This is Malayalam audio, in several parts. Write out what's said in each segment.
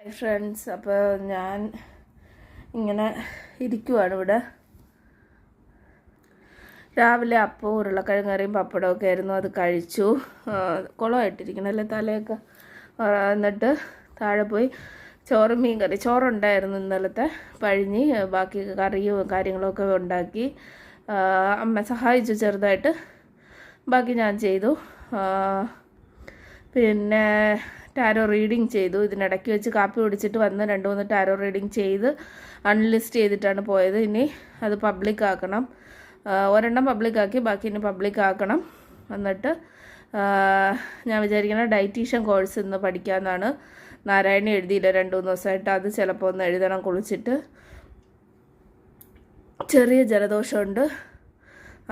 ഹായ് ഫ്രണ്ട്സ്, അപ്പോൾ ഞാൻ ഇങ്ങനെ ഇരിക്കുവാണ് ഇവിടെ. രാവിലെ അപ്പവും ഉരുളക്കിഴങ്ങ് കറിയും പപ്പടമൊക്കെ ആയിരുന്നു, അത് കഴിച്ചു. കുളമായിട്ടിരിക്കണല്ലേ തലയൊക്കെ. എന്നിട്ട് താഴെ പോയി ചോറും മീൻ കറി, ചോറുണ്ടായിരുന്നു ഇന്നലത്തെ പഴിഞ്ഞ്, ബാക്കി കറിയും കാര്യങ്ങളൊക്കെ ഉണ്ടാക്കി. അമ്മ സഹായിച്ചു ചെറുതായിട്ട്, ബാക്കി ഞാൻ ചെയ്തു. പിന്നെ ടാരോ റീഡിങ് ചെയ്തു. ഇതിനിടയ്ക്ക് വെച്ച് കാപ്പി കുടിച്ചിട്ട് വന്ന് 2-3 ടാരോ റീഡിങ് ചെയ്ത് അൺലിസ്റ്റ് ചെയ്തിട്ടാണ് പോയത്. ഇനി അത് പബ്ലിക് ആക്കണം. ഒരെണ്ണം പബ്ലിക് ആക്കി, ബാക്കി ഇനി പബ്ലിക് ആക്കണം. എന്നിട്ട് ഞാൻ വിചാരിക്കുന്ന ഡയറ്റീഷ്യൻ കോഴ്സ് ഇന്ന് പഠിക്കാമെന്നാണ്. നാരായണി എഴുതിയില്ല 2-3 ദിവസമായിട്ട്, അത് ചിലപ്പോൾ ഒന്ന് എഴുതണം കുളിച്ചിട്ട്. ചെറിയ ജലദോഷമുണ്ട്.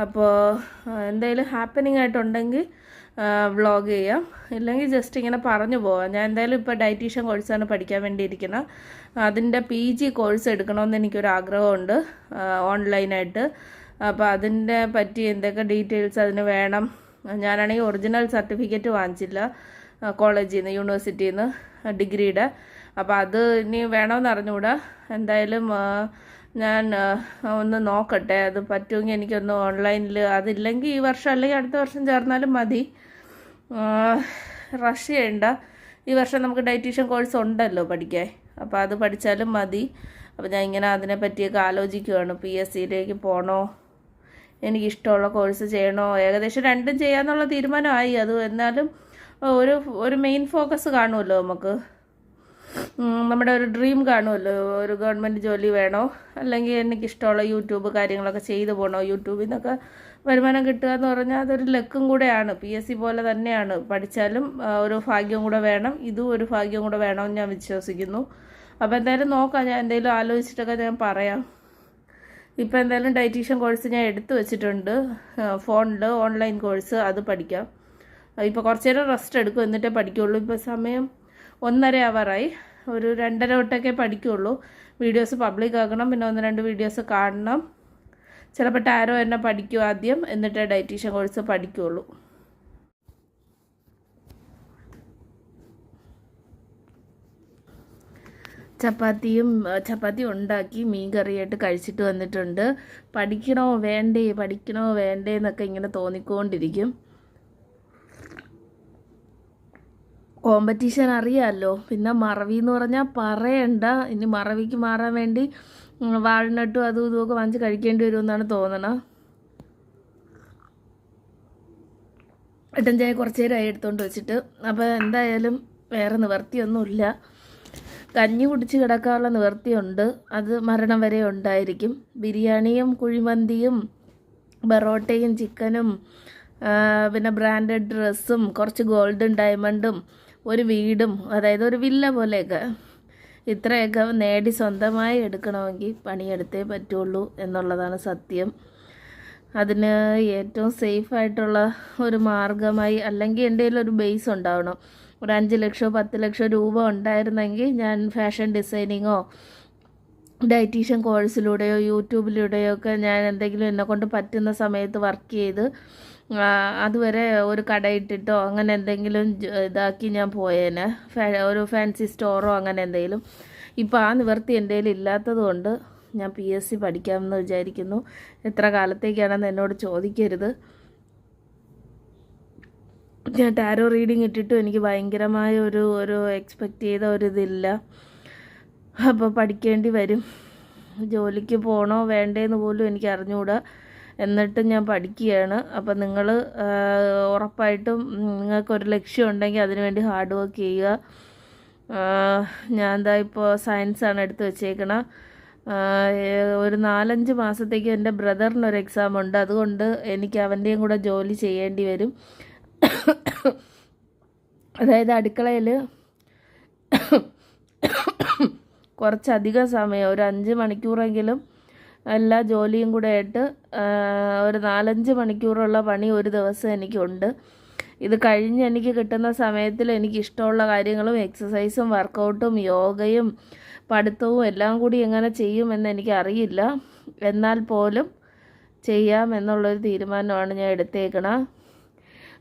അപ്പോൾ എന്തെങ്കിലും ഹാപ്പനിങ് ആയിട്ടുണ്ടെങ്കിൽ വ്ളോഗ് ചെയ്യാം, ഇല്ലെങ്കിൽ ജസ്റ്റ് ഇങ്ങനെ പറഞ്ഞു പോവാം. ഞാൻ എന്തായാലും ഇപ്പോൾ ഡയറ്റീഷ്യൻ കോഴ്സാണ് പഠിക്കാൻ വേണ്ടിയിരിക്കുന്നത്. അതിൻ്റെ PG കോഴ്സ് എടുക്കണമെന്ന് എനിക്കൊരാഗ്രഹമുണ്ട് ഓൺലൈനായിട്ട്. അപ്പോൾ അതിൻ്റെ പറ്റി എന്തൊക്കെ ഡീറ്റെയിൽസ് അതിന് വേണം. ഞാനാണെങ്കിൽ ഒറിജിനൽ സർട്ടിഫിക്കറ്റ് വാങ്ങിച്ചില്ല കോളേജിൽ നിന്ന്, യൂണിവേഴ്സിറ്റിയിൽ നിന്ന്, ഡിഗ്രിയുടെ. അപ്പോൾ അത് ഇനി വേണമെന്ന് അറിഞ്ഞുകൂടാ. എന്തായാലും ഞാൻ ഒന്ന് നോക്കട്ടെ, അത് പറ്റുമെങ്കിൽ എനിക്കൊന്ന് ഓൺലൈനിൽ. അതില്ലെങ്കിൽ ഈ വർഷം അല്ലെങ്കിൽ അടുത്ത വർഷം ചേർന്നാലും മതി, റഷ് ചെയ്യണ്ട. ഈ വർഷം നമുക്ക് ഡയറ്റീഷ്യൻ കോഴ്സ് ഉണ്ടല്ലോ പഠിക്കാൻ, അപ്പോൾ അത് പഠിച്ചാലും മതി. അപ്പോൾ ഞാൻ ഇങ്ങനെ അതിനെ പറ്റിയൊക്കെ ആലോചിക്കുകയാണ്. PSCയിലേക്ക് പോകണോ, എനിക്കിഷ്ടമുള്ള കോഴ്സ് ചെയ്യണോ. ഏകദേശം രണ്ടും ചെയ്യാമെന്നുള്ള തീരുമാനമായി. അത് എന്നാലും ഒരു മെയിൻ ഫോക്കസ് കാണുമല്ലോ നമുക്ക്, നമ്മുടെ ഒരു ഡ്രീം കാണുമല്ലോ. ഒരു ഗവൺമെൻറ് ജോലി വേണോ, അല്ലെങ്കിൽ എനിക്കിഷ്ടമുള്ള യൂട്യൂബ് കാര്യങ്ങളൊക്കെ ചെയ്തു പോകണോ. യൂട്യൂബിൽ നിന്നൊക്കെ വരുമാനം കിട്ടുക എന്ന് പറഞ്ഞാൽ അതൊരു ലക്കും കൂടെയാണ്. PSC പോലെ തന്നെയാണ്. പഠിച്ചാലും ഒരു ഭാഗ്യം കൂടെ വേണം, ഇതും ഒരു ഭാഗ്യം കൂടെ വേണമെന്ന് ഞാൻ വിശ്വസിക്കുന്നു. അപ്പോൾ എന്തായാലും നോക്കാം, ഞാൻ എന്തെങ്കിലും ആലോചിച്ചിട്ടൊക്കെ ഞാൻ പറയാം. ഇപ്പോൾ എന്തായാലും ഡയറ്റീഷ്യൻ കോഴ്സ് ഞാൻ എടുത്തു വെച്ചിട്ടുണ്ട് ഫോണിൽ, ഓൺലൈൻ കോഴ്സ്, അത് പഠിക്കാം. ഇപ്പോൾ കുറച്ച് നേരം റെസ്റ്റ് എടുക്കും, എന്നിട്ടേ പഠിക്കുകയുള്ളൂ. ഇപ്പോൾ സമയം 1:30 ആവാറായി. ഒരു 2:30 തൊട്ടൊക്കെ പഠിക്കുകയുള്ളൂ. വീഡിയോസ് പബ്ലിക് ആക്കണം, പിന്നെ 1-2 വീഡിയോസ് കാണണം. ചിലപ്പോൾ ടാരോ തന്നെ പഠിക്കും ആദ്യം, എന്നിട്ടേ ഡയറ്റീഷ്യൻ കോഴ്സ് പഠിക്കുകയുള്ളൂ. ചപ്പാത്തി ഉണ്ടാക്കി മീൻ കറിയായിട്ട് കഴിച്ചിട്ട് വന്നിട്ടുണ്ട്. പഠിക്കണോ വേണ്ടേ എന്നൊക്കെ ഇങ്ങനെ തോന്നിക്കൊണ്ടിരിക്കും. കോമ്പറ്റീഷൻ അറിയാമല്ലോ. പിന്നെ മറവി എന്ന് പറഞ്ഞാൽ പറയണ്ട. ഇനി മറവിക്ക് മാറാൻ വേണ്ടി വാൾനട്ടും അതും ഇതുമൊക്കെ വാങ്ങിച്ച് കഴിക്കേണ്ടി വരുമെന്നാണ് തോന്നണം. ചായ കുറച്ച് നേരമായി എടുത്തുകൊണ്ട് വെച്ചിട്ട്. അപ്പോൾ എന്തായാലും വേറെ നിവർത്തിയൊന്നുമില്ല. കഞ്ഞി കുടിച്ച് കിടക്കാനുള്ള നിവർത്തിയുണ്ട്, അത് മരണം വരെ ഉണ്ടായിരിക്കും. ബിരിയാണിയും കുഴിമന്തിയും ബറോട്ടയും ചിക്കനും പിന്നെ ബ്രാൻഡഡ് ഡ്രസ്സും കുറച്ച് ഗോൾഡും ഡയമണ്ടും ഒരു വീടും, അതായത് ഒരു വില്ല പോലെയൊക്കെ, ഇത്രയൊക്കെ നേടി സ്വന്തമായി എടുക്കണമെങ്കിൽ പണിയെടുത്തേ പറ്റുള്ളൂ എന്നുള്ളതാണ് സത്യം. അതിന് ഏറ്റവും സേഫായിട്ടുള്ള ഒരു മാർഗമായി, അല്ലെങ്കിൽ എൻ്റെ കയ്യിൽ ഒരു ബേസ് ഉണ്ടാവണം. ഒരു 5 ലക്ഷമോ 10 ലക്ഷം രൂപ ഉണ്ടായിരുന്നെങ്കിൽ ഞാൻ ഫാഷൻ ഡിസൈനിങ്ങോ ഡയറ്റീഷ്യൻ കോഴ്സിലൂടെയോ യൂട്യൂബിലൂടെയോ ഒക്കെ ഞാൻ എന്തെങ്കിലും എന്നെക്കൊണ്ട് പറ്റുന്ന സമയത്ത് വർക്ക് ചെയ്ത് അതുവരെ ഒരു കടയിട്ടിട്ടോ അങ്ങനെ എന്തെങ്കിലും ഇതാക്കി ഞാൻ പോയേനെ, ഒരു ഫാൻസി സ്റ്റോറോ അങ്ങനെ എന്തെങ്കിലും. ഇപ്പോൾ ആ നിവർത്തി എൻ്റെ കയ്യിൽ ഇല്ലാത്തത് കൊണ്ട് ഞാൻ PSC പഠിക്കാമെന്ന് വിചാരിക്കുന്നു. എത്ര കാലത്തേക്കാണെന്ന് എന്നോട് ചോദിക്കരുത്. ഞാൻ ടാരോ റീഡിങ് ഇട്ടിട്ടും എനിക്ക് ഭയങ്കരമായ ഒരു എക്സ്പെക്റ്റ് ചെയ്ത ഒരിതില്ല. അപ്പോൾ പഠിക്കേണ്ടി വരും. ജോലിക്ക് പോകണോ വേണ്ടേന്ന് പോലും എനിക്ക് അറിഞ്ഞുകൂടാ, എന്നിട്ട് ഞാൻ പഠിക്കുകയാണ്. അപ്പോൾ നിങ്ങൾ ഉറപ്പായിട്ടും നിങ്ങൾക്കൊരു ലക്ഷ്യം ഉണ്ടെങ്കിൽ അതിനുവേണ്ടി ഹാർഡ് വർക്ക് ചെയ്യുക. ഞാൻ എന്താ ഇപ്പോൾ സയൻസാണ് എടുത്ത് വെച്ചേക്കണം. ഒരു 4-5 മാസത്തേക്ക് എൻ്റെ ബ്രദറിനൊരു എക്സാം ഉണ്ട്, അതുകൊണ്ട് എനിക്ക് അവൻ്റെയും കൂടെ ജോലി ചെയ്യേണ്ടി വരും. അതായത് അടുക്കളയിൽ കുറച്ചധികം സമയം, ഒരു 5 മണിക്കൂറെങ്കിലും എല്ലാ ജോലിയും കൂടെ ആയിട്ട് ഒരു 4-5 മണിക്കൂറുള്ള പണി ഒരു ദിവസം എനിക്കുണ്ട്. ഇത് കഴിഞ്ഞ് എനിക്ക് കിട്ടുന്ന സമയത്തിൽ എനിക്ക് ഇഷ്ടമുള്ള കാര്യങ്ങളും എക്സസൈസും വർക്കൗട്ടും യോഗയും പഠിത്തവും എല്ലാം കൂടി എങ്ങനെ ചെയ്യുമെന്ന് എനിക്കറിയില്ല. എന്നാൽ പോലും ചെയ്യാം എന്നുള്ളൊരു തീരുമാനമാണ് ഞാൻ എടുത്തേക്കണം.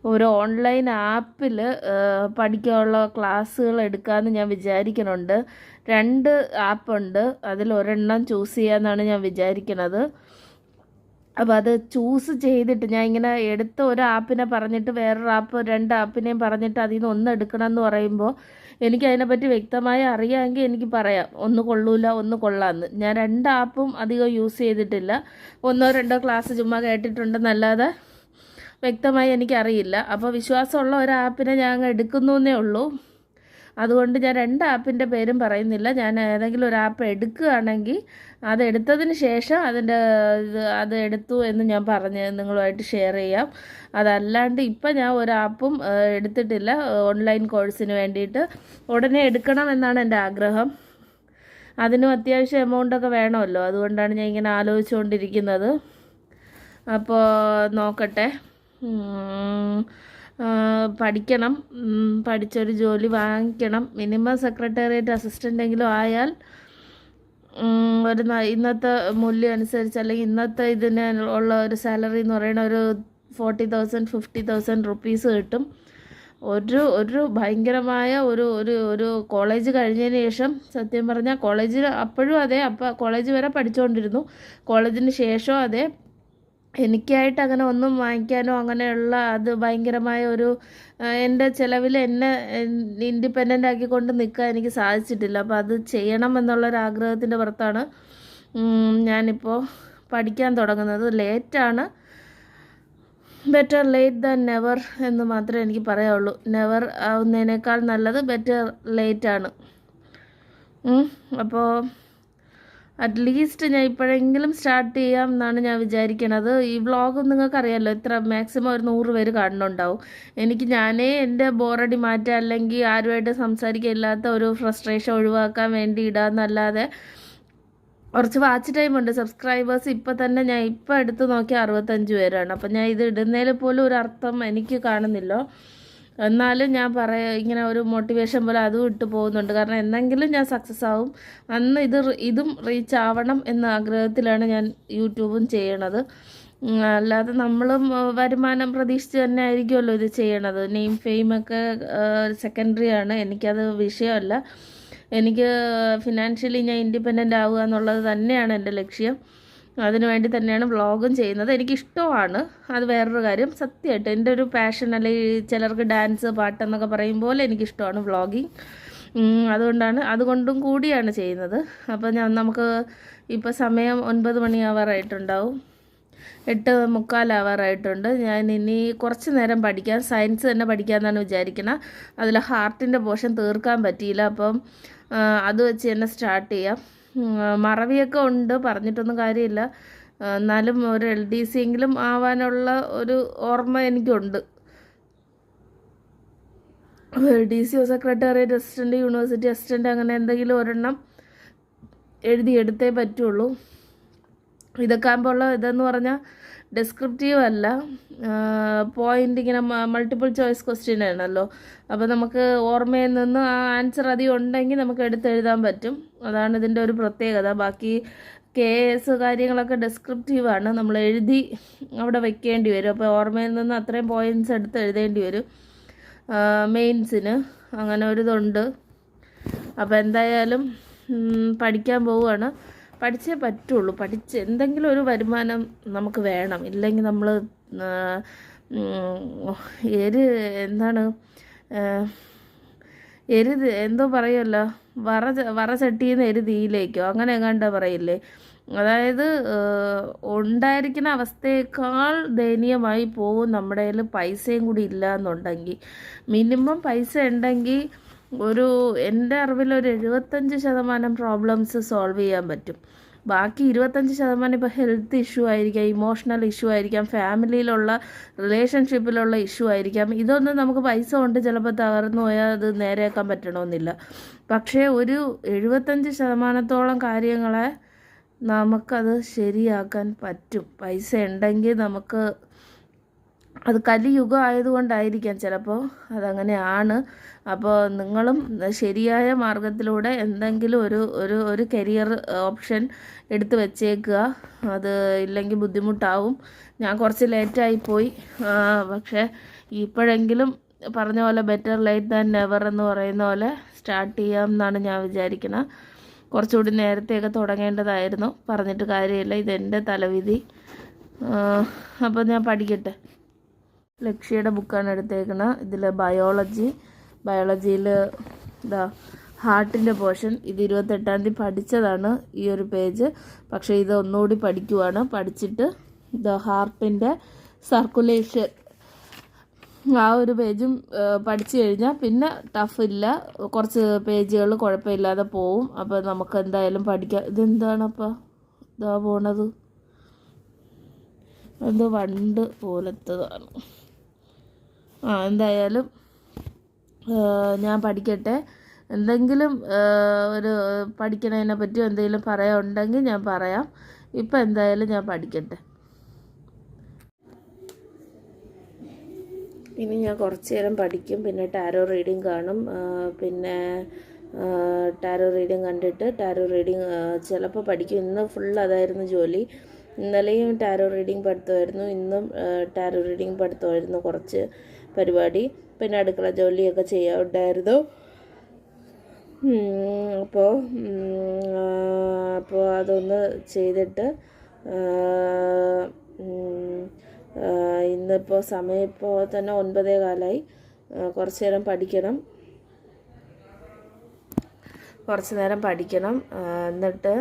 ഒരു ഓൺലൈൻ ആപ്പിൽ പഠിക്കാനുള്ള ക്ലാസ്സുകൾ എടുക്കാമെന്ന് ഞാൻ വിചാരിക്കുന്നുണ്ട്. 2 ആപ്പുണ്ട്, അതിലൊരെണ്ണം ചൂസ് ചെയ്യാമെന്നാണ് ഞാൻ വിചാരിക്കുന്നത്. അപ്പോൾ അത് ചൂസ് ചെയ്തിട്ട് ഞാൻ ഇങ്ങനെ എടുത്ത ഒരു ആപ്പിനെ പറഞ്ഞിട്ട് വേറൊരു ആപ്പ് 2 ആപ്പിനെയും പറഞ്ഞിട്ട് അതിൽ നിന്ന് ഒന്ന് എടുക്കണം എന്ന് പറയുമ്പോൾ എനിക്ക് അതിനെപ്പറ്റി വ്യക്തമായി അറിയാമെങ്കിൽ എനിക്ക് പറയാം ഒന്ന് കൊള്ളൂല ഒന്ന് കൊള്ളാമെന്ന്. ഞാൻ 2 ആപ്പും അധികം യൂസ് ചെയ്തിട്ടില്ല. 1 2 ക്ലാസ് ചുമ്മാ കേട്ടിട്ടുണ്ടെന്നല്ലാതെ വ്യക്തമായി എനിക്കറിയില്ല. അപ്പോൾ വിശ്വാസമുള്ള ഒരു ആപ്പിനെ ഞാൻ എടുക്കുന്നു എന്നേ ഉള്ളൂ. അതുകൊണ്ട് ഞാൻ 2 ആപ്പിൻ്റെ പേരും പറയുന്നില്ല. ഞാൻ ഏതെങ്കിലും ഒരു ആപ്പ് എടുക്കുകയാണെങ്കിൽ അതെടുത്തതിന് ശേഷം അത് എടുത്തു എന്ന് ഞാൻ പറഞ്ഞ് നിങ്ങളുമായിട്ട് ഷെയർ ചെയ്യാം. അതല്ലാണ്ട് ഇപ്പം ഞാൻ ഒരു ആപ്പും എടുത്തിട്ടില്ല. ഓൺലൈൻ കോഴ്സിന് വേണ്ടിയിട്ട് ഉടനെ എടുക്കണം എന്നാണ് എൻ്റെ ആഗ്രഹം. അതിനും അത്യാവശ്യം എമൗണ്ടൊക്കെ വേണമല്ലോ, അതുകൊണ്ടാണ് ഞാൻ ഇങ്ങനെ ആലോചിച്ചുകൊണ്ടിരിക്കുന്നത്. അപ്പോൾ നോക്കട്ടെ, പഠിക്കണം, പഠിച്ചൊരു ജോലി വാങ്ങിക്കണം. മിനിമം സെക്രട്ടേറിയറ്റ് അസിസ്റ്റൻ്റെങ്കിലും ആയാൽ ഒരു ഇന്നത്തെ മൂല്യം അനുസരിച്ച്, അല്ലെങ്കിൽ ഇന്നത്തെ ഇതിന് ഉള്ള ഒരു സാലറി എന്ന് പറയുന്ന ഒരു 40,000 50,000 റുപ്പീസ് കിട്ടും. ഒരു ഭയങ്കരമായ ഒരു കോളേജ് കഴിഞ്ഞതിന് ശേഷം, സത്യം പറഞ്ഞാൽ കോളേജിൽ അപ്പോഴും അതെ, അപ്പോൾ കോളേജ് വരെ പഠിച്ചുകൊണ്ടിരുന്നു. കോളേജിന് ശേഷം അതെ, എനിക്കായിട്ട് അങ്ങനെ ഒന്നും വാങ്ങിക്കാനോ അങ്ങനെയുള്ള അത് ഭയങ്കരമായ എൻ്റെ ചിലവിൽ എന്നെ ഇൻഡിപെൻഡൻ്റ് ആക്കിക്കൊണ്ട് നിൽക്കാൻ എനിക്ക് സാധിച്ചിട്ടില്ല. അപ്പോൾ അത് ചെയ്യണം എന്നുള്ളൊരാഗ്രഹത്തിൻ്റെ പുറത്താണ് ഞാനിപ്പോൾ പഠിക്കാൻ തുടങ്ങുന്നത്. ലേറ്റാണ്, ബെറ്റർ ലേറ്റ് ദാൻ നെവർ എന്ന് മാത്രമേ എനിക്ക് പറയാവുള്ളൂ. നെവർ ആവുന്നതിനേക്കാൾ നല്ലത് ബെറ്റർ ലേറ്റാണ്. അപ്പോൾ അറ്റ്ലീസ്റ്റ് ഞാൻ ഇപ്പോഴെങ്കിലും സ്റ്റാർട്ട് ചെയ്യാം എന്നാണ് ഞാൻ വിചാരിക്കണത്. ഈ വ്ളോഗ് നിങ്ങൾക്കറിയാമല്ലോ, എത്ര മാക്സിമം ഒരു 100 പേര് കാണുന്നുണ്ടാവും. ഞാനേ എൻ്റെ ബോറടി മാറ്റാൻ, അല്ലെങ്കിൽ ആരുമായിട്ട് സംസാരിക്കില്ലാത്ത ഒരു ഫ്രസ്ട്രേഷൻ ഒഴിവാക്കാൻ വേണ്ടി ഇടാമെന്നല്ലാതെ കുറച്ച് വാച്ച് ടൈം ഉണ്ട്. സബ്സ്ക്രൈബേഴ്സ് ഇപ്പോൾ തന്നെ ഞാൻ ഇപ്പോൾ എടുത്ത് നോക്കിയാൽ 65 പേരാണ്. അപ്പം ഞാൻ ഇത് ഇടുന്നതിൽ പോലും ഒരു അർത്ഥം എനിക്ക് കാണുന്നില്ല. എന്നാലും ഞാൻ ഇങ്ങനെ ഒരു മോട്ടിവേഷൻ പോലെ അതും ഇട്ട് പോകുന്നുണ്ട്. കാരണം എന്തെങ്കിലും ഞാൻ സക്സസ് ആവും, അന്ന് ഇതും റീച്ച് ആവണം എന്ന ആഗ്രഹത്തിലാണ് ഞാൻ യൂട്യൂബും ചെയ്യണത്. അല്ലാതെ നമ്മളും വരുമാനം പ്രതീക്ഷിച്ച് തന്നെ ആയിരിക്കുമല്ലോ ഇത് ചെയ്യണത്. നെയിം ഫെയിമൊക്കെ സെക്കൻഡറി ആണ്, എനിക്കത് വിഷയമല്ല. എനിക്ക് ഫിനാൻഷ്യലി ഞാൻ ഇൻഡിപെൻഡൻ്റ് ആവുക എന്നുള്ളത് തന്നെയാണ് എൻ്റെ ലക്ഷ്യം. അതിനുവേണ്ടി തന്നെയാണ് വ്ളോഗും ചെയ്യുന്നത്. എനിക്കിഷ്ടമാണ്, അത് വേറൊരു കാര്യം. സത്യമായിട്ട് എൻ്റെ ഒരു പാഷൻ, അല്ലെങ്കിൽ ചിലർക്ക് ഡാൻസ് പാട്ടെന്നൊക്കെ പറയും പോലെ എനിക്കിഷ്ടമാണ് വ്ളോഗിങ്. അതുകൊണ്ടും കൂടിയാണ് ചെയ്യുന്നത്. അപ്പോൾ നമുക്ക് ഇപ്പോൾ സമയം 9 മണിയാവാറായിട്ടുണ്ടാവും, 8:45 ആവാറായിട്ടുണ്ട്. ഞാൻ ഇനി കുറച്ച് നേരം പഠിക്കാം, സയൻസ് തന്നെ പഠിക്കാമെന്നാണ് വിചാരിക്കുന്നത്. അതിൽ ഹാർട്ടിൻ്റെ പോർഷൻ തീർക്കാൻ പറ്റിയില്ല, അപ്പം അത് വെച്ച് തന്നെ സ്റ്റാർട്ട് ചെയ്യാം. മറവിയൊക്കെ ഉണ്ട്, പറഞ്ഞിട്ടൊന്നും കാര്യമില്ല. എന്നാലും ഒരു LDC എങ്കിലും ആവാനുള്ള ഒരു ഓർമ്മ എനിക്കുണ്ട്. LDC secretariat assistant, university assistant, അങ്ങനെ എന്തെങ്കിലും ഒരെണ്ണം എഴുതിയെടുത്തേ പറ്റുള്ളൂ. ഇതൊക്കെ ആകുമ്പോൾ ഇതെന്ന് പറഞ്ഞാൽ ഡിസ്ക്രിപ്റ്റീവ് അല്ല, പോയിൻ്റ് ഇങ്ങനെ മൾട്ടിപ്പിൾ ചോയ്സ് ക്വസ്റ്റ്യൻ ആണല്ലോ. അപ്പോൾ നമുക്ക് ഓർമ്മയിൽ നിന്ന് ആ ആൻസർ അധികം ഉണ്ടെങ്കിൽ നമുക്ക് എടുത്തെഴുതാൻ പറ്റും. അതാണ് ഇതിൻ്റെ ഒരു പ്രത്യേകത. ബാക്കി KS കാര്യങ്ങളൊക്കെ ഡിസ്ക്രിപ്റ്റീവാണ്, നമ്മൾ എഴുതി അവിടെ വെക്കേണ്ടി വരും. അപ്പോൾ ഓർമ്മയിൽ നിന്ന് അത്രയും പോയിൻറ്റ്സ് എടുത്ത് എഴുതേണ്ടി വരും മെയിൻസിന്. അങ്ങനെ ഒരിതുണ്ട്. അപ്പോൾ എന്തായാലും പഠിക്കാൻ പോവുകയാണ്. പഠിച്ചേ പറ്റുള്ളൂ. എന്തെങ്കിലും ഒരു വരുമാനം നമുക്ക് വേണം. ഇല്ലെങ്കിൽ നമ്മൾ എന്തോ പറയുമല്ലോ, വറ ചട്ടിന്ന് തീയിലേക്കോ അങ്ങനെ എങ്ങാണ്ടാ പറയില്ലേ. അതായത് ഉണ്ടായിരിക്കുന്ന അവസ്ഥയേക്കാൾ ദയനീയമായി പോകും നമ്മുടെ കയ്യിൽ പൈസയും കൂടി ഇല്ല എന്നുണ്ടെങ്കിൽ. മിനിമം പൈസ ഉണ്ടെങ്കിൽ എൻ്റെ അറിവിലൊരു 75% പ്രോബ്ലംസ് സോൾവ് ചെയ്യാൻ പറ്റും. ബാക്കി 25% ഇപ്പോൾ ഹെൽത്ത് ഇഷ്യൂ ആയിരിക്കാം, ഇമോഷണൽ ഇഷ്യൂ ആയിരിക്കാം, ഫാമിലിയിലുള്ള റിലേഷൻഷിപ്പിലുള്ള ഇഷ്യൂ ആയിരിക്കാം. ഇതൊന്നും നമുക്ക് പൈസ കൊണ്ട് ചിലപ്പോൾ തകർന്നു പോയാൽ അത് നേരെയാക്കാൻ പറ്റണമെന്നില്ല. പക്ഷേ ഒരു 75%ഓളം കാര്യങ്ങളെ നമുക്കത് ശരിയാക്കാൻ പറ്റും. പൈസ ഉണ്ടെങ്കിൽ നമുക്ക്, അത് കലിയുഗം ആയതുകൊണ്ടായിരിക്കാം ചിലപ്പോൾ അതങ്ങനെയാണ്. അപ്പോൾ നിങ്ങളും ശരിയായ മാർഗത്തിലൂടെ എന്തെങ്കിലും ഒരു കരിയർ ഓപ്ഷൻ എടുത്ത് വെച്ചേക്കുക. അത് ഇല്ലെങ്കിൽ ബുദ്ധിമുട്ടാവും. ഞാൻ കുറച്ച് ലേറ്റായിപ്പോയി, പക്ഷേ ഇപ്പോഴെങ്കിലും പറഞ്ഞ പോലെ ബെറ്റർ ലേറ്റ് ദാൻ നെവർ എന്ന് പറയുന്ന പോലെ സ്റ്റാർട്ട് ചെയ്യാം എന്നാണ് ഞാൻ വിചാരിക്കുന്നത്. കുറച്ചുകൂടി നേരത്തെയൊക്കെ തുടങ്ങേണ്ടതായിരുന്നു, പറഞ്ഞിട്ട് കാര്യമില്ല, ഇതെൻ്റെ തലവിധി. അപ്പോൾ ഞാൻ പഠിക്കട്ടെ. ലക്ഷ്യയുടെ ബുക്കാണ് എടുത്തേക്കുന്നത്. ഇതിൽ ബയോളജിയിൽ ഇതാ ഹാർട്ടിൻ്റെ പോർഷൻ. ഇത് 28-ാം തീയതി പഠിച്ചതാണ് ഈ ഒരു പേജ്. പക്ഷേ ഇത് ഒന്നുകൂടി പഠിക്കുവാണ്. പഠിച്ചിട്ട് ഇതാ ഹാർട്ടിൻ്റെ സർക്കുലേഷൻ ആ ഒരു പേജും പഠിച്ചു കഴിഞ്ഞാൽ പിന്നെ ടഫില്ല, കുറച്ച് പേജുകൾ കുഴപ്പമില്ലാതെ പോവും. അപ്പോൾ നമുക്ക് എന്തായാലും പഠിക്കാം. ഇതെന്താണപ്പോൾ ഇതാ പോണത്? എന്തോ വണ്ട് പോലത്തതാണ്. എന്തായാലും ഞാൻ പഠിക്കട്ടെ. എന്തെങ്കിലും ഒരു പഠിക്കണതിനെ പറ്റി എന്തെങ്കിലും പറയാനുണ്ടെങ്കിൽ ഞാൻ പറയാം. ഇപ്പം എന്തായാലും ഞാൻ പഠിക്കട്ടെ. ഇനി ഞാൻ കുറച്ച് നേരം പഠിക്കും, പിന്നെ ടാരോ റീഡിങ് കാണും. പിന്നെ ടാരോ റീഡിങ് കണ്ടിട്ട് ടാരോ റീഡിങ് ചിലപ്പോൾ പഠിക്കും. ഇന്ന് ഫുൾ അതായിരുന്നു ജോലി. ഇന്നലെയും ടാരോ റീഡിങ് പഠിത്തമായിരുന്നു, ഇന്നും ടാരോ റീഡിങ് പഠിത്തമായിരുന്നു. കുറച്ച് പരിപാടി, പിന്നെ അടുക്കള ജോലിയൊക്കെ ചെയ്യാറുണ്ടായിരുന്നു. അപ്പോൾ അതൊന്ന് ചെയ്തിട്ട് ഇന്നിപ്പോൾ സമയം ഇപ്പോൾ തന്നെ 9:15. കുറച്ച് നേരം പഠിക്കണം. എന്നിട്ട്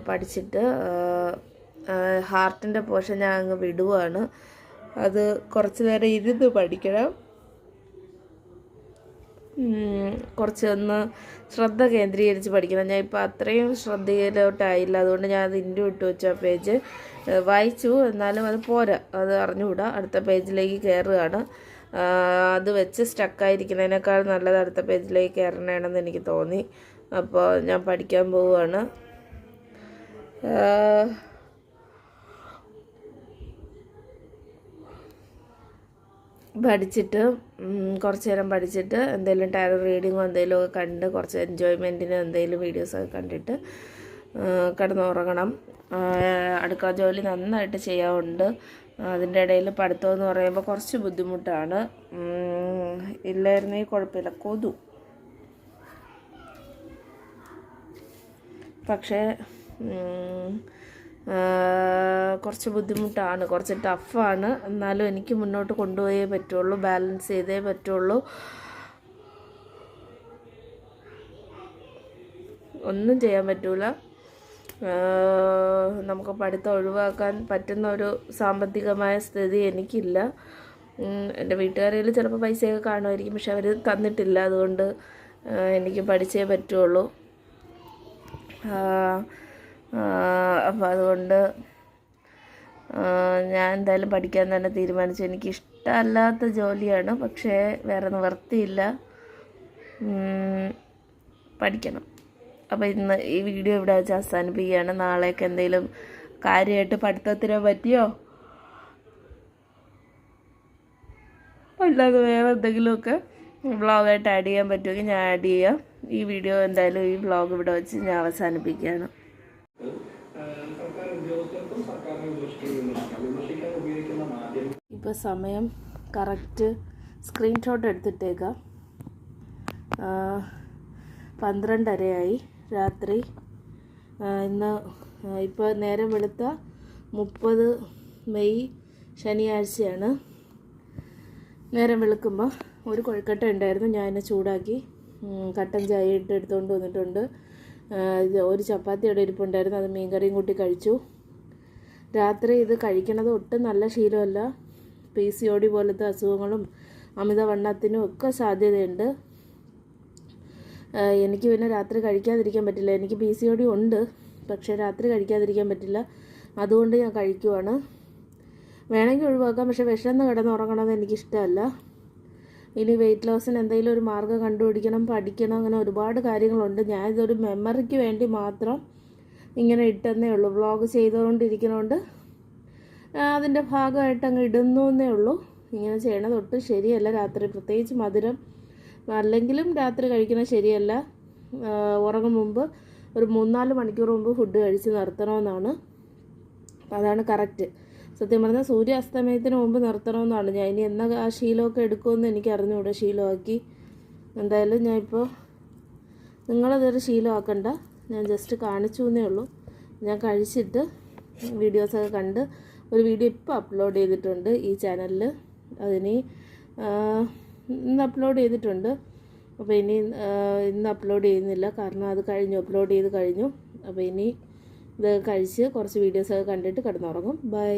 പഠിച്ചിട്ട് ഹാർട്ടിൻ്റെ പോർഷൻ ഞാൻ അങ്ങ് വിടുവാണ്. അത് കുറച്ച് നേരം ഇരുന്ന് പഠിക്കണം. കുറച്ചൊന്ന് ശ്രദ്ധ കേന്ദ്രീകരിച്ച് പഠിക്കണം. ഞാൻ ഇപ്പോൾ അത്രയും ശ്രദ്ധയിലോട്ടായില്ല, അതുകൊണ്ട് ഞാൻ അത് വിട്ട് വെച്ച പേജ് വായിച്ചു. എന്നാലും അത് പോരാ, അത് അറിഞ്ഞുകൂടാ. അടുത്ത പേജിലേക്ക് കയറുകയാണ്. അത് വെച്ച് സ്റ്റക്കായിരിക്കുന്നതിനേക്കാൾ നല്ലത് അടുത്ത പേജിലേക്ക് കയറണമെന്ന് എനിക്ക് തോന്നി. അപ്പോൾ ഞാൻ പഠിക്കാൻ പോവുകയാണ്. കുറച്ച് നേരം പഠിച്ചിട്ട് എന്തെങ്കിലും ടാരോ റീഡിങ്ങോ എന്തെങ്കിലുമൊക്കെ കണ്ട് കുറച്ച് എൻജോയ്മെൻറ്റിന് എന്തെങ്കിലും വീഡിയോസൊക്കെ കണ്ടിട്ട് കിടന്നുറങ്ങണം. അടുക്കള ജോലി നന്നായിട്ട് ചെയ്യാറുണ്ട്. അതിൻ്റെ ഇടയിൽ പഠിത്തമെന്ന് പറയുമ്പോൾ കുറച്ച് ബുദ്ധിമുട്ടാണ്. ഇല്ലായിരുന്നെങ്കിൽ കുഴപ്പമില്ല, പക്ഷേ കുറച്ച് ബുദ്ധിമുട്ടാണ്, കുറച്ച് ടഫാണ്. എന്നാലും എനിക്ക് മുന്നോട്ട് കൊണ്ടുപോയേ പറ്റുള്ളൂ, ബാലൻസ് ചെയ്തേ പറ്റുള്ളൂ. ഒന്നും ചെയ്യാൻ പറ്റൂല. നമുക്ക് പഠിത്തം ഒഴിവാക്കാൻ പറ്റുന്ന ഒരു സാമ്പത്തികമായ സ്ഥിതി എനിക്കില്ല. എൻ്റെ വീട്ടുകാരിൽ ചിലപ്പോൾ പൈസയൊക്കെ കാണുമായിരിക്കും, പക്ഷെ അവർ തന്നിട്ടില്ല. അതുകൊണ്ട് എനിക്ക് പഠിച്ചേ പറ്റുള്ളൂ. അപ്പോൾ അതുകൊണ്ട് ഞാൻ എന്തായാലും പഠിക്കാൻ തന്നെ തീരുമാനിച്ചു. എനിക്കിഷ്ടമല്ലാത്ത ജോലിയാണ്, പക്ഷേ വേറെ നിവർത്തിയില്ല, പഠിക്കണം. അപ്പോൾ ഇന്ന് ഈ വീഡിയോ ഇവിടെ വെച്ച് അവസാനിപ്പിക്കുകയാണ്. നാളേക്ക് എന്തെങ്കിലും കാര്യമായിട്ട് പഠിത്തത്തിനെ പറ്റിയോ അല്ലാതെ വേറെ എന്തെങ്കിലുമൊക്കെ വ്ളോഗായിട്ട് ആഡ് ചെയ്യാൻ പറ്റുമെങ്കിൽ ഞാൻ ആഡ് ചെയ്യാം. ഈ വീഡിയോ എന്തായാലും ഈ വ്ളോഗ് ഇവിടെ വെച്ച് ഞാൻ അവസാനിപ്പിക്കുകയാണ്. ഇപ്പോൾ സമയം കറക്റ്റ് സ്ക്രീൻഷോട്ട് എടുത്തിട്ടേക്കാം. 12:30 രാത്രി. ഇന്ന് ഇപ്പോൾ നേരം വെളുത്ത 30 മെയ് ശനിയാഴ്ചയാണ്. നേരം വെളുക്കുമ്പോൾ ഒരു കൊഴുക്കട്ട ഉണ്ടായിരുന്നു, ഞാൻ എന്നെ ചൂടാക്കി കട്ടൻ ചായ ഇട്ട് എടുത്തുകൊണ്ട് വന്നിട്ടുണ്ട്. ഒരു ചപ്പാത്തി അവിടെ ഇരിപ്പുണ്ടായിരുന്നു, അത് മീൻകറിയും കൂട്ടി കഴിച്ചു. രാത്രി ഇത് കഴിക്കണത് ഒട്ടും നല്ല ശീലമല്ല. PCOD പോലത്തെ അസുഖങ്ങളും അമിതവണ്ണത്തിനും ഒക്കെ സാധ്യതയുണ്ട്. എനിക്ക് പിന്നെ രാത്രി കഴിക്കാതിരിക്കാൻ പറ്റില്ല. എനിക്ക് PCOD ഉണ്ട്, പക്ഷേ രാത്രി കഴിക്കാതിരിക്കാൻ പറ്റില്ല. അതുകൊണ്ട് ഞാൻ കഴിക്കുവാണ്. വേണമെങ്കിൽ ഒഴിവാക്കാം, പക്ഷേ വിശന്ന് കിടന്നുറങ്ങണമെന്ന് എനിക്കിഷ്ടമല്ല. ഇനി വെയിറ്റ് ലോസിന് എന്തെങ്കിലും ഒരു മാർഗ്ഗം കണ്ടുപിടിക്കണം, പഠിക്കണം, അങ്ങനെ ഒരുപാട് കാര്യങ്ങളുണ്ട്. ഞാനിതൊരു മെമ്മറിക്ക് വേണ്ടി മാത്രം ഇങ്ങനെ ഇട്ടെന്നേ ഉള്ളൂ. വ്ളോഗ് ചെയ്തുകൊണ്ടിരിക്കുന്നതുകൊണ്ട് അതിൻ്റെ ഭാഗമായിട്ട് അങ്ങ് ഇടുന്നേ ഉള്ളൂ. ഇങ്ങനെ ചെയ്യണത് ഒട്ടും ശരിയല്ല. രാത്രി പ്രത്യേകിച്ച് മധുരം അല്ലെങ്കിലും രാത്രി കഴിക്കുന്നത് ശരിയല്ല. ഉറങ്ങും മുമ്പ് ഒരു 3-4 മണിക്കൂർ മുമ്പ് ഫുഡ് കഴിച്ച് നിർത്തണമെന്നാണ്. അതാണ് കറക്റ്റ്. സത്യം പറഞ്ഞാൽ സൂര്യാസ്തമയത്തിന് മുമ്പ് നിർത്തണമെന്നാണ് ഞാൻ. ഇനി എന്നാ ആ ശീലമൊക്കെ എടുക്കുമെന്ന് എനിക്ക് അറിഞ്ഞുകൂടെ, ശീലമാക്കി. എന്തായാലും ഞാൻ ഇപ്പോൾ നിങ്ങളതൊരു ശീലമാക്കണ്ട, ഞാൻ ജസ്റ്റ് കാണിച്ചു എന്നേ ഉള്ളൂ. ഞാൻ കഴിച്ചിട്ട് വീഡിയോസൊക്കെ കണ്ട് ഒരു വീഡിയോ ഇപ്പോൾ അപ്ലോഡ് ചെയ്തിട്ടുണ്ട് ഈ ചാനലിൽ. അതിനി ഇന്ന് അപ്ലോഡ് ചെയ്തിട്ടുണ്ട്. അപ്പോൾ ഇനി ഇന്ന് അപ്ലോഡ് ചെയ്യുന്നില്ല, കാരണം അത് കഴിഞ്ഞു, അപ്ലോഡ് ചെയ്ത് കഴിഞ്ഞു. അപ്പോൾ ഇനി ഇത് കഴിച്ച് കുറച്ച് വീഡിയോസൊക്കെ കണ്ടിട്ട് കിടന്നുറങ്ങും. ബൈ.